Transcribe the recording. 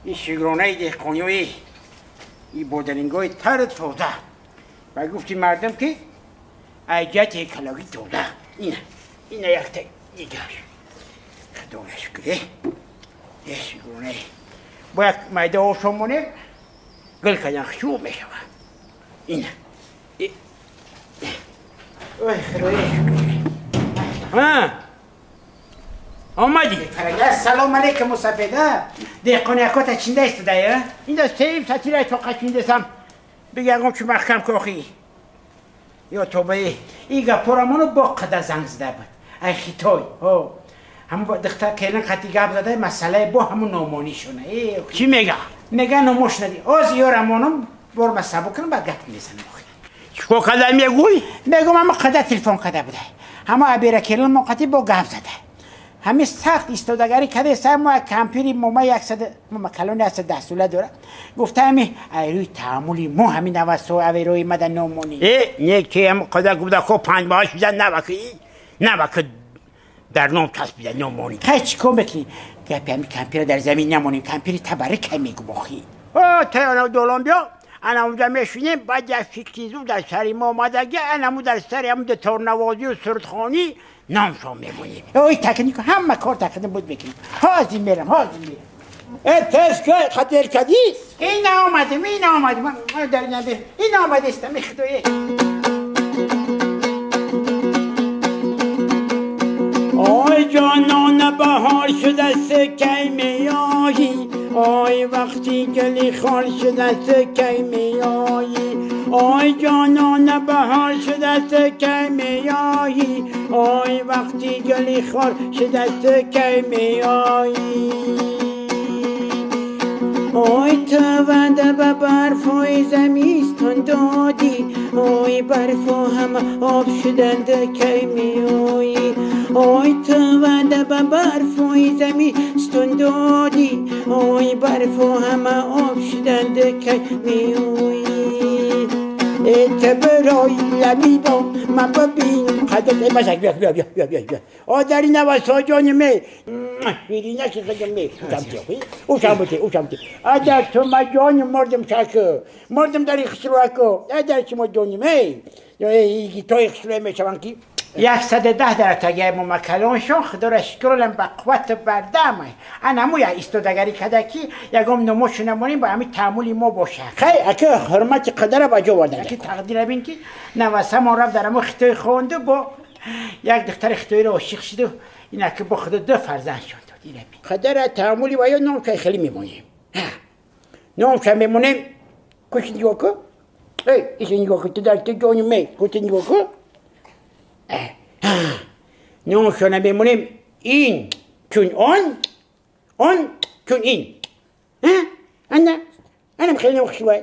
این شگرانه دهقانیوی این بودرینگای تر توده و گفتی مردم که ایجت کلاگی توده اینه یک تا دیگه خدا شکره یه شگرانه باید میده آشامونه گل کدن خوب میشه اینه اوه خدای شکره آمدی سلام علیکم مصفیده دهقانی اکاتا چینده استده یا؟ این دست تیب ساتیره تو قچینده سم بگرگم چه محکم کاخی یا توبه ایگا پرامونو با قدر زنگ زده بود ای خیتای همون با دختر کلن خطی گب زده مسئله با همون نامانی شونه چی میگه؟ میگه نموش ندی از یارمونم برم سبو کنم بعد گفت میزن بخی چکو قدر میگوی؟ میگم همه قدر تلفن قدر بوده همه عبیره کلن موقتی با گب زده همه سخت ایستادگاری کده سر ما کمپیری موما 100 موما کلون 110 ساله داره گفته همی روی تعاملی مو همین نوسو اوی روی مدن نومونی نیک که هم قدر گفته خب 5 ماهش بیزن نوکه در نام کس بیزن نومونی خیلی چی کن بکنی گفت همی کمپیر در زمین نمونیم کمپیری تبرک همیگو بخی تایانا دولان بیا انا اونجا میشونیم بعد یک فکریزو در سری ما آمدگه انمو در سری همون دتار نوازی و سردخانی نامشو میمونیم اوی تکنیک همه کار تکنیک بود بکنیم حاضی میرم اتس که خطر کدیس این آمده من در نبه این آمده است میخدوی آی جانان بهار شده سکی میایی آی وقتی گلی خار شده سکی میایی آی جانان بهار شده سکی میایی آی وقتی گلی خار شده سکی میایی آی تو وده به برفای زمیستان دادی آی برفا هم آب شدند کی میایی آی تو وده به برفای زمیستان دادی آی برفا هم آب شدند کی میایی برای لبی با من ببین خدت باشک بیا آدری نواسا جانی می بیرینه که خدم می اوشمتی ادر تو ما جانی مردم شکو مردم در اخشرو اکو ادر که ما جانی می ایگی تو اخشرو می شوان کی 110 در تگه مو کلان شو خدا را شکرلم با قوت بردم انا مو یا استودگری کدکی یگم نموش نمونیم با همین تعاملی ما باشه خیلی اکه حرمت قدر با جو وردن اکه تقدیر بین که نواسه ما رفت در همون خطای خونده با یک دختر خطایی رو عاشق شده اینا که با خدا 2 فرزند شد قدر تعاملی با یا نام که خیلی میمونیم نام که میمونیم کچی نگاه که ایشی نگاه که تو در تو جانی می کچی نگاه که نوشانه بمونیم این چون آن چون این انم خیلی نوخشوه